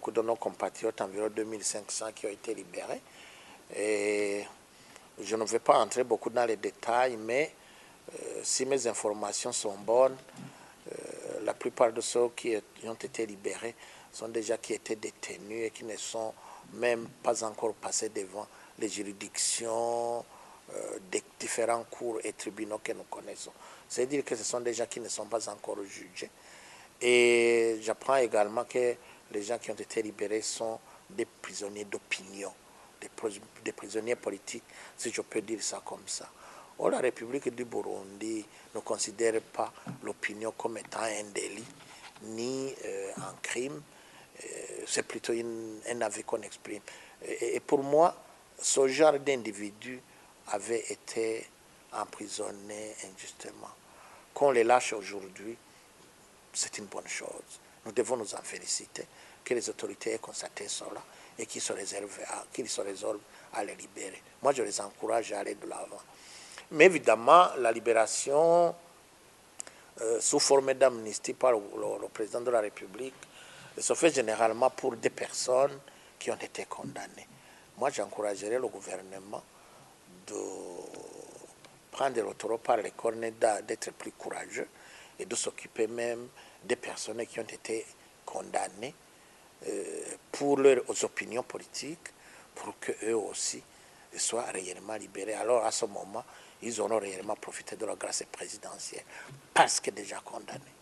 beaucoup de nos compatriotes, environ 2500 qui ont été libérés. Et je ne vais pas entrer beaucoup dans les détails, mais si mes informations sont bonnes, la plupart de ceux qui ont été libérés sont déjà qui étaient détenus et qui ne sont même pas encore passés devant les juridictions des différents cours et tribunaux que nous connaissons. C'est-à-dire que ce sont des gens qui ne sont pas encore jugés. Et j'apprends également que les gens qui ont été libérés sont des prisonniers d'opinion, des prisonniers politiques, si je peux dire ça comme ça. Or, la République du Burundi ne considère pas l'opinion comme étant un délit ni un crime. C'est plutôt un avis qu'on exprime. Et pour moi, ce genre d'individu avait été emprisonné injustement. Qu'on les lâche aujourd'hui, c'est une bonne chose. Nous devons nous en féliciter que les autorités aient constaté cela et qu'ils se résolvent à les libérer. Moi, je les encourage à aller de l'avant. Mais évidemment, la libération sous forme d'amnistie par le président de la République se fait généralement pour des personnes qui ont été condamnées. Moi, j'encouragerais le gouvernement de prendre le taureau par les cornes, d'être plus courageux et de s'occuper même des personnes qui ont été condamnées pour leurs opinions politiques, pour qu'eux aussi soient réellement libérés. Alors à ce moment, ils auront réellement profité de la grâce présidentielle parce que déjà condamnés.